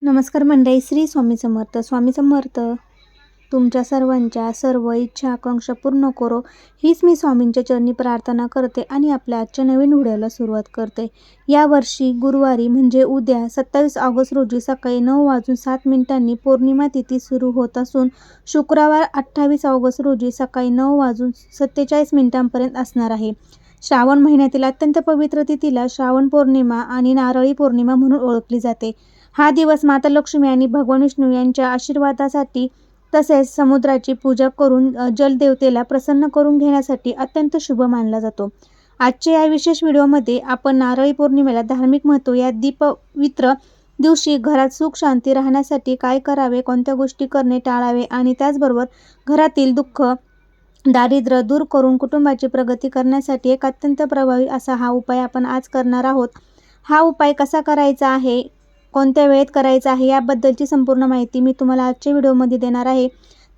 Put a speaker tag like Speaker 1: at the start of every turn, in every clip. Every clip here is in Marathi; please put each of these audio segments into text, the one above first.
Speaker 1: नमस्कार मंडळी, श्री स्वामी समर्थ. स्वामी समर्थ तुमच्या सर्वांच्या सर्व इच्छा आकांक्षा पूर्ण करो, हीच मी स्वामींच्या चरणी प्रार्थना करते आणि आपल्या आजच्या नवीन व्हिडिओला सुरुवात करते. यावर्षी गुरुवारी म्हणजे उद्या 27 ऑगस्ट रोजी सकाळी 9:07 पौर्णिमा तिथी सुरू होत असून शुक्रवार 28 ऑगस्ट रोजी सकाळी 9:47 पर्यंत असणार आहे. श्रावण महिन्यातील अत्यंत पवित्र तिथीला श्रावण पौर्णिमा आणि नारळी पौर्णिमा म्हणून ओळखली जाते. हा दिवस माता लक्ष्मी आणि भगवान विष्णू यांच्या आशीर्वादासाठी तसेच समुद्राची पूजा करून जलदेवतेला प्रसन्न करून घेण्यासाठी अत्यंत शुभ मानला जातो. आजच्या या विशेष व्हिडिओमध्ये आपण नारळी पौर्णिमेला धार्मिक महत्त्व, या पवित्र दिवशी घरात सुख शांती राहण्यासाठी काय करावे, कोणत्या गोष्टी करणे टाळावे आणि त्याचबरोबर घरातील दुःख दारिद्र्य दूर करून कुटुंबाची प्रगती करण्यासाठी एक अत्यंत प्रभावी असा हा उपाय आपण आज करणार आहोत. हा उपाय कसा करायचा आहे, कोणत्या वेळेत करायचा आहे, याबद्दलची संपूर्ण माहिती मी तुम्हाला आजच्या व्हिडिओमध्ये देणार आहे.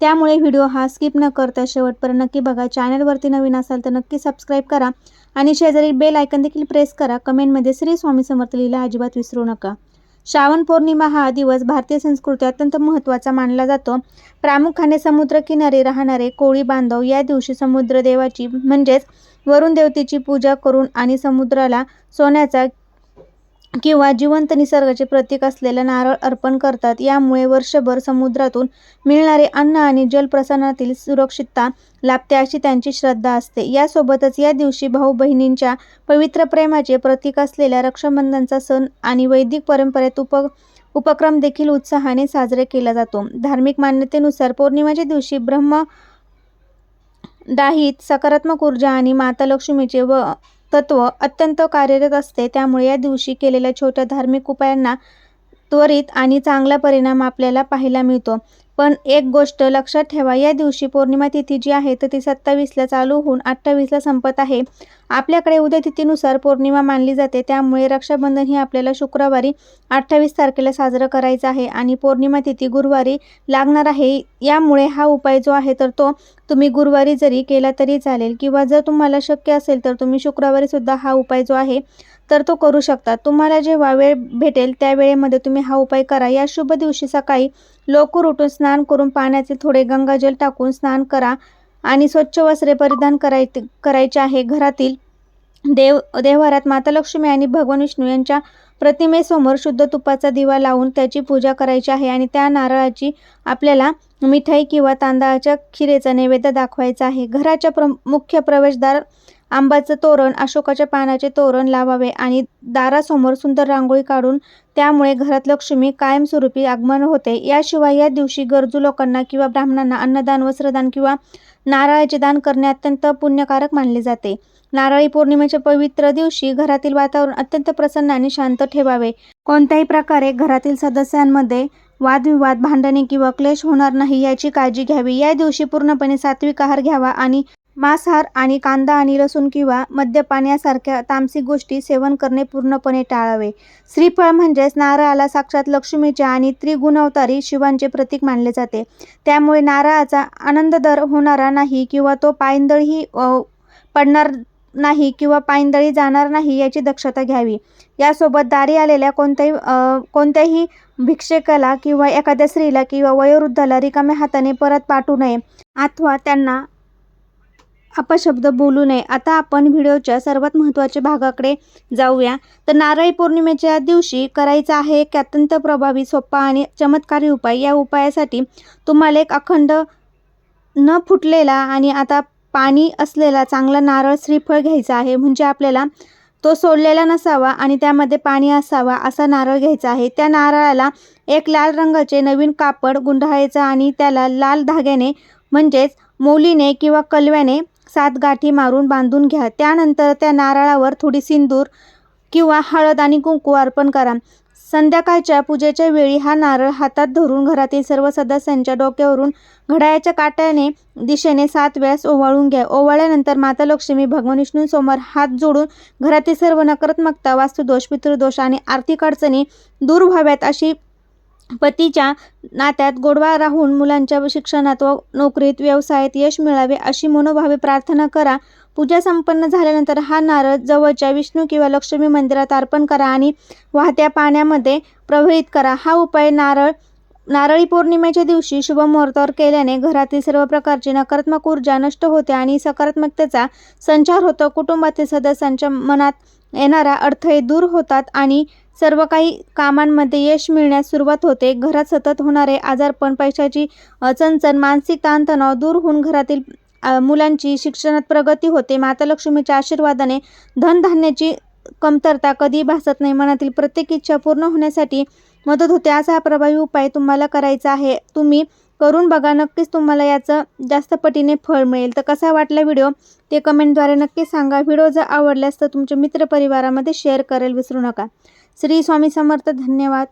Speaker 1: त्यामुळे व्हिडिओ हा स्किप न करता शेवटपर्यंत नक्की बघा. चॅनलवरती नवीन असाल तर नक्की सबस्क्राईब करा आणि शेजारी बेल आयकन देखील प्रेस करा. कमेंटमध्ये श्री स्वामी समर्थ लिहायला अजिबात विसरू नका. श्रावण पौर्णिमा हा दिवस भारतीय संस्कृती अत्यंत महत्त्वाचा मानला जातो. प्रामुख्याने समुद्रकिनारी राहणारे कोळी बांधव या दिवशी समुद्रदेवाची म्हणजेच वरुण देवतेची पूजा करून आणि समुद्राला सोन्याचा किंवा जिवंत निसर्गाचे प्रतीक असलेला नारळ अर्पण करतात. यामुळे वर्षभर समुद्रातून मिळणारे अन्न आणि जलप्रसरणातील सुरक्षितता लाभते अशी त्यांची श्रद्धा असते. यासोबतच या दिवशी भाऊ बहिणींच्या पवित्र प्रेमाचे प्रतीक असलेल्या रक्षाबंधनचा सण आणि वैदिक परंपरेत उपक्रम देखील उत्साहाने साजरे केला जातो. धार्मिक मान्यतेनुसार पौर्णिमेच्या दिवशी ब्रह्मदाहित सकारात्मक ऊर्जा आणि माता लक्ष्मीचे तत्व अत्यंत कार्यरत असते. त्यामुळे या दिवशी केलेल्या छोट्या धार्मिक उपायांना त्वरित आणि चांगला परिणाम आपल्याला पाहायला मिळतो. पण एक गोष्ट लक्षात ठेवा, या दिवशी पौर्णिमा तिथी जी आहे तर ती 27ला चालू होऊन 28ला संपत आहे. आपल्याकडे उद्या तिथीनुसार पौर्णिमा मानली जाते. त्यामुळे रक्षाबंधन ही आपल्याला शुक्रवारी 28 तारखेला साजरं करायचं आहे आणि पौर्णिमा तिथी गुरुवारी लागणार आहे. यामुळे हा उपाय जो आहे तर तो तुम्ही गुरुवारी जरी केला तरी चालेल किंवा जर तुम्हाला शक्य असेल तर तुम्ही शुक्रवारी सुद्धा हा उपाय जो आहे तर तो करू शकता. तुम्हाला जेव्हा वेळ भेटेल त्या वेळेमध्ये तुम्ही हा उपाय करा. या शुभ दिवशी सकाळी लवकर उठून स्नान करून पाण्याचे थोडे गंगाजल टाकून स्नान करा आणि स्वच्छ वस्त्रे परिधान करायचे आहे. घरातील देवघरात माता लक्ष्मी आणि भगवान विष्णू यांच्या प्रतिमेसमोर शुद्ध तुपाचा दिवा लावून त्याची पूजा करायची आहे आणि त्या नारळाची आपल्याला मिठाई किंवा तांदळाच्या खिरेचा नैवेद्य दाखवायचा आहे. घराच्या मुख्य प्रवेशद्वार आंब्याचं तोरण, अशोकाच्या पानाचे तोरण लावावे आणि दारासमोर सुंदर रांगोळी काढून त्यामुळे घरात लक्ष्मी कायमस्वरूपी आगमन होते. याशिवाय या दिवशी गरजू लोकांना किंवा ब्राह्मणांना अन्नदान, वस्त्रदान किंवा नारळाचे दान करणे अत्यंत पुण्यकारक मानले जाते. नारळी पौर्णिमेच्या पवित्र दिवशी घरातील वातावरण अत्यंत प्रसन्न आणि शांत ठेवावे. कोणत्याही प्रकारे घरातील सदस्यांमध्ये वादविवाद, भांडणे किंवा क्लेश होणार नाही याची काळजी घ्यावी. या दिवशी पूर्णपणे सात्विक आहार घ्यावा आणि मांसाहार आणि कांदा आणि लसूण किंवा मद्यपान यासारख्या तामसिक गोष्टी सेवन करणे पूर्णपणे टाळावे. श्रीफळ म्हणजेच नारळाला साक्षात लक्ष्मीचे आणि त्रिगुणावतारी शिवांचे प्रतीक मानले जाते. त्यामुळे नारळाचा आनंददर होणारा नाही किंवा तो पायंदळी पडणार नाही किंवा पायंदळी जाणार नाही याची दक्षता घ्यावी. यासोबत दारी आलेल्या कोणत्याही भिक्षेकाला किंवा एखाद्या स्त्रीला किंवा वयोवृद्धाला रिकाम्या हाताने परत पाठवू नये अथवा त्यांना अपशब्द बोलू नये. आता आपण व्हिडिओच्या सर्वात महत्त्वाच्या भागाकडे जाऊया. तर नारळी पौर्णिमेच्या दिवशी करायचा आहे एक अत्यंत प्रभावी, सोपा आणि चमत्कारी उपाय. या उपायासाठी तुम्हाला एक अखंड न फुटलेला आणि आता पाणी असलेला चांगला नारळ श्रीफळ घ्यायचा आहे. म्हणजे आपल्याला तो सोललेला नसावा आणि त्यामध्ये पाणी असावा असा नारळ घ्यायचा आहे. त्या नारळाला एक लाल रंगाचे नवीन कापड गुंडाळायचं आणि त्याला लाल धाग्याने म्हणजेच मौलीने किंवा कलव्याने 7 गाठी मारून बांधून घ्या. त्यानंतर त्या नारळावर थोडी सिंदूर किंवा हळद आणि कुंकू अर्पण करा. संध्याकाळच्या पूजेच्या वेळी हा नारळ हातात धरून घरातील सर्व सदस्यांच्या डोक्यावरून घड्याळाच्या काट्याने दिशेने 7 वेळास ओवाळून घ्या. ओवाळल्यानंतर माता लक्ष्मी, भगवान विष्णूंसमोर हात जोडून घरातील सर्व नकारात्मकता, वास्तुदोष, पितृदोष आणि आर्थिक अडचणी दूर व्हाव्यात अशी पतीच्या नात्यात गोडवा राहून मुलांच्या शिक्षणात व नोकरीत, व्यवसायात यश मिळावे अशी मनोभावे प्रार्थना करा. पूजा संपन्न झाल्यानंतर हा नारळ जवळच्या विष्णू किंवा लक्ष्मी मंदिरात अर्पण करा आणि वाहत्या पाण्यामध्ये प्रवाहित करा. हा उपाय नारळी पौर्णिमेच्या दिवशी शुभ मुहूर्तावर केल्याने घरातील सर्व प्रकारची नकारात्मक ऊर्जा नष्ट होते आणि सकारात्मकतेचा संचार होतो. कुटुंबातील सदस्यांच्या मनात येणाऱ्या अडथळे दूर होतात आणि सर्व काही कामांमध्ये यश मिळण्यास सुरुवात होते. घरात सतत होणारे आजारपण, पैशाची चणचण, मानसिक ताणतणाव दूर होऊन घरातील मुलांची शिक्षणात प्रगती होते. माता लक्ष्मीच्या आशीर्वादाने धनधान्याची कमतरता कधी भासत नाही. मनातील प्रत्येक इच्छा पूर्ण होण्यासाठी मदत होते. असा हा प्रभावी उपाय तुम्हाला करायचा आहे. तुम्ही करून बघा. नक्कीच तुम्हाला याचं जास्त पटीने फळ मिळेल. तर कसा वाटला व्हिडिओ ते कमेंटद्वारे नक्की सांगा. व्हिडिओ जर आवडल्यास तर तुमच्या मित्रपरिवारामध्ये शेअर करायला विसरू नका. श्री स्वामी समर्थ. धन्यवाद.